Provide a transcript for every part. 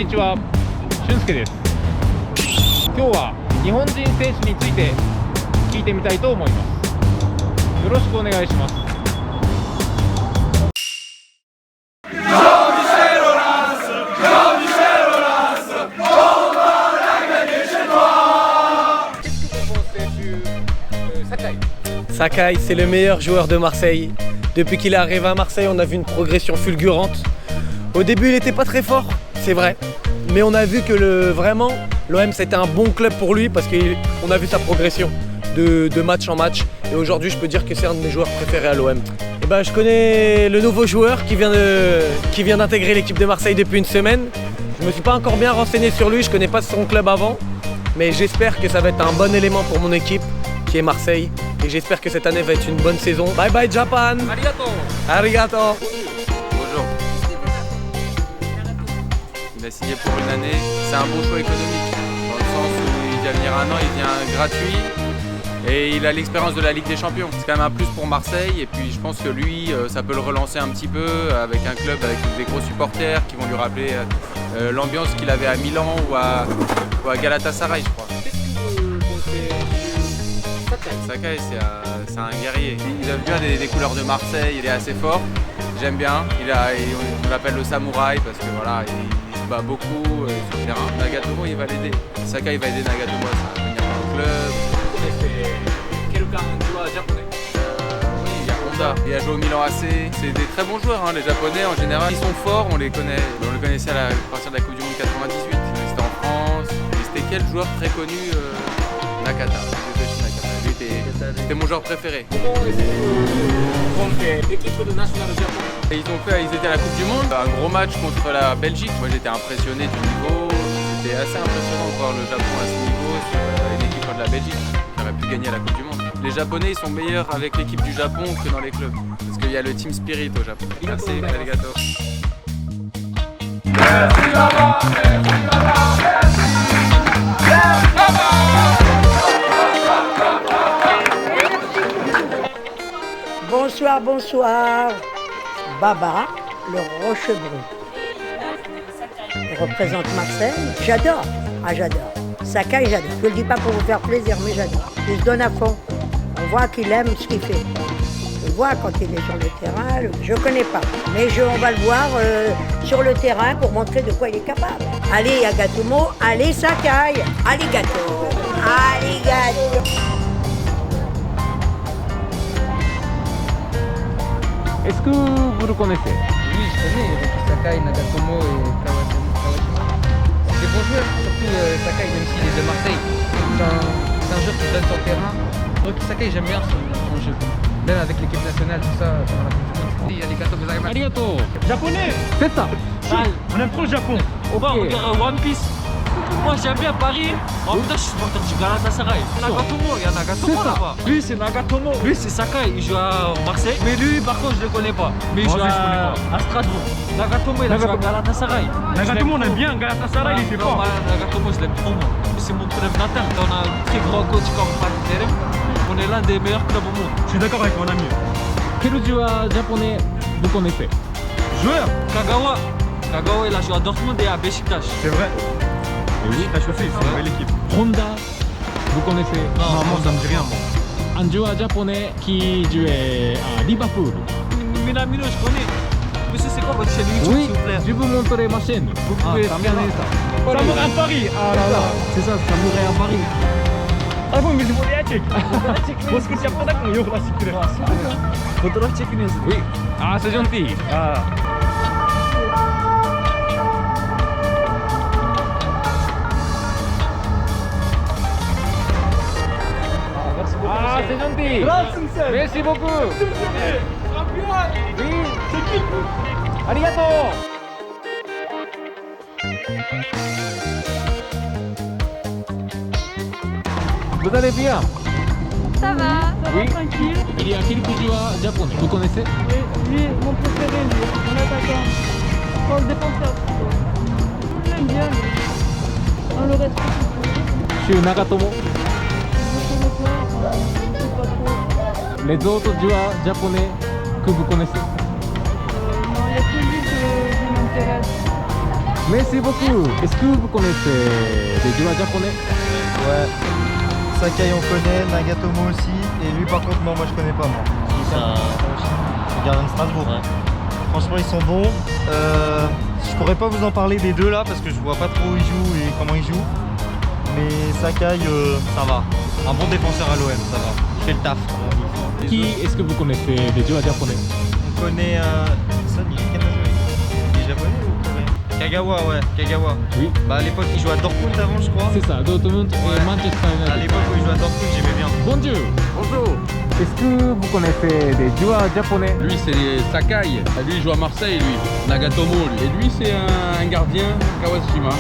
にちは、俊介です。今日は日本人選手について聞いてみたいと思います。よろしくお願いします。Sakai, c'est le meilleur joueur de Marseille. Depuis qu'il est arrivé à Marseille, on a vu une progression fulgurante. Au début, il n'était pas très fort, c'est vrai. Mais on a vu que vraiment, l'OM c'était un bon club pour lui parce qu'on a vu sa progression de match en match. Et aujourd'hui, je peux dire que c'est un de mes joueurs préférés à l'OM. Et ben, je connais le nouveau joueur qui vient d'intégrer l'équipe de Marseille depuis une semaine. Je ne me suis pas encore bien renseigné sur lui, je ne connais pas son club avant. Mais j'espère que ça va être un bon élément pour mon équipe qui est Marseille. Et j'espère que cette année va être une bonne saison. Bye bye Japan. Arigato. Arigato. Bonjour. Il a signé pour une année. C'est un bon choix économique. Dans le sens où il vient venir un an, il vient gratuit. Et il a l'expérience de la Ligue des Champions. C'est quand même un plus pour Marseille. Et puis je pense que lui, ça peut le relancer un petit peu avec un club avec des gros supporters qui vont lui rappeler l'ambiance qu'il avait à Milan ou à Galatasaray, je crois. Sakai, c'est un guerrier. Il a bien des couleurs de Marseille, il est assez fort. J'aime bien. On l'appelle le samouraï parce que voilà, il se bat beaucoup sur le terrain. Nagatomo, il va l'aider. Sakai va aider Nagatomo à venir dans le club. Oui, il y a Honda. Il a joué au Milan AC. C'est des très bons joueurs, hein. Les Japonais en général, ils sont forts. On les connaît. On le connaissait à partir de la Coupe du Monde 98. C'était en France. Et c'était quel joueur très connu Nakata. C'était mon joueur préféré. Et ils étaient à la Coupe du Monde, un gros match contre la Belgique. Moi j'étais impressionné du niveau, c'était assez impressionnant de voir le Japon à ce niveau sur une équipe comme la Belgique qui aurait pu gagner à la Coupe du Monde. Les Japonais ils sont meilleurs avec l'équipe du Japon que dans les clubs, parce qu'il y a le team spirit au Japon. Merci, arigato. Bonsoir, bonsoir. Baba, le Rochebrune. Il représente Marseille. J'adore. Ah, j'adore. Sakai, j'adore. Je ne le dis pas pour vous faire plaisir, mais j'adore. Il se donne à fond. On voit qu'il aime ce qu'il fait. Je vois quand il est sur le terrain. Je ne connais pas. Mais on va le voir sur le terrain pour montrer de quoi il est capable. Allez, Agatomo. Allez, Sakai. Arigato. Arigato. Est-ce que vous le connaissez? Oui, je connais Sakai, Nagatomo et Kawashima. C'est des bons joueurs, surtout Sakai, même s'il est de Marseille. C'est un joueur qui donne son terrain. Donc Sakai, j'aime bien son jeu. Même avec l'équipe nationale, tout ça, pendant la Coupe du Monde. Arigato gozaimasu. Arigato. Japonais. C'est ça. On aime trop le Japon. On va regarder One Piece. Moi j'aime bien Paris. En même temps je suis supporter du Galatasaray. Nagatomo, il y a Nagatomo là-bas. Lui c'est Nagatomo. Lui c'est Sakai, il joue à Marseille. Mais lui par contre je le connais pas. Mais il joue à Strasbourg. Nagatomo il a joué à Galatasaray. Nagatomo on aime bien, Galatasaray il fait fort. Nagatomo je l'aime trop moi. C'est mon club natal. On a un très grand coach comme Fatih Terim. On est l'un des meilleurs clubs au monde. Je suis d'accord avec mon ami. Quel joueur japonais vous connaissez? Joueur. Kagawa. Kagawa il a joué à Dortmund et à Beşiktaş. C'est vrai. Oui. La chaussée, c'est une belle équipe. Honda, vous connaissez? Non, moi ça me dit rien moi. Un joueur japonais qui jouait à Liverpool. Minamino je connais. Monsieur c'est quoi votre chaîne YouTube Oui, s'il vous plaît? je vous montrer ma chaîne. Vous pouvez scanner ça. Samouraï à Paris. Ah là là. C'est ça, Samouraï à Paris. Ah bon, mais c'est pour les hacks. Parce que c'est pas d'accord, il y aura la sécurité. Oui. Ah, c'est gentil. Ah. Ah, c'est gentil. Merci beaucoup. Oui. Arigato. Vous allez bien? Ça va Oui. Tranquille. Il y a quelques joueurs japonais. Vous connaissez? Oui, lui, mon préféré, lui, mon attaquant. Quand le défenseur. Je l'aime bien, lui. On le respecte. Je suis Nagatomo. Les autres joueurs japonais que vous connaissez? Non, il n'y a que lui qui m'intéresse. Merci beaucoup. Est-ce que vous connaissez des joueurs japonais? Ouais. Sakai on connaît, Nagatomo aussi, et lui par contre non, moi je connais pas moi. C'est gardien de Strasbourg. Ouais. Franchement ils sont bons. Je pourrais pas vous en parler des deux là parce que je vois pas trop où ils jouent et comment ils jouent. Mais Sakai ça va. Un bon défenseur à l'OM, ça va. Il fait le taf. Qui est-ce que vous connaissez des joueurs japonais? On connaît Son, il est japonais ou coréen? Kagawa, ouais, Kagawa. Oui. Bah à l'époque il jouait à Dortmund avant je crois. C'est ça, Dortmund et Manchester United. À l'époque où il jouait à Dortmund j'aimais bien. Bonjour. Bonjour. Est-ce que vous connaissez des joueurs japonais? Lui c'est Sakai, lui il joue à Marseille lui, Nagatomo lui. Et lui c'est un gardien Kawashima.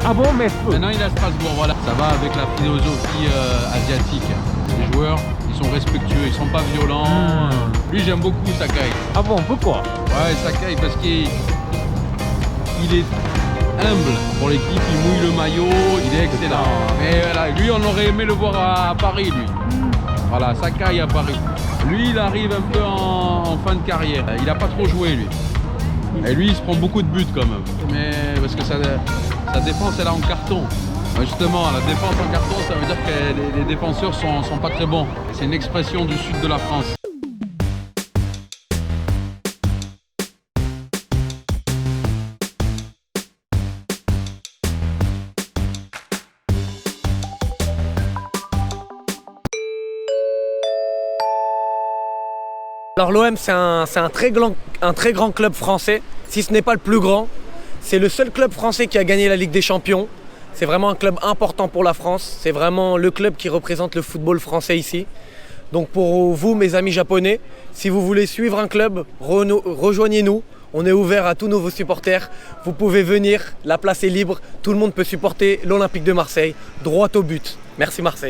Ah bon, mais Maintenant il est à Strasbourg, voilà. Ça va avec la philosophie asiatique. Les joueurs, ils sont respectueux, ils sont pas violents. Lui j'aime beaucoup Sakai. Ah bon, pourquoi? Ouais, Sakai parce qu'il est humble pour l'équipe, il mouille le maillot, il est excellent. Mais voilà, lui on aurait aimé le voir à Paris lui. Voilà, Sakai à Paris. Lui il arrive un peu en fin de carrière. Il a pas trop joué lui. Et lui il se prend beaucoup de buts quand même. Mais parce que sa défense elle est en carton. Justement, la défense en carton, ça veut dire que les défenseurs sont pas très bons. C'est une expression du sud de la France. Alors l'OM c'est un très grand club français, si ce n'est pas le plus grand. C'est le seul club français qui a gagné la Ligue des Champions. C'est vraiment un club important pour la France. C'est vraiment le club qui représente le football français ici. Donc pour vous, mes amis japonais, si vous voulez suivre un club, rejoignez-nous. On est ouvert à tous nos supporters. Vous pouvez venir, la place est libre. Tout le monde peut supporter l'Olympique de Marseille, droit au but. Merci Marseille.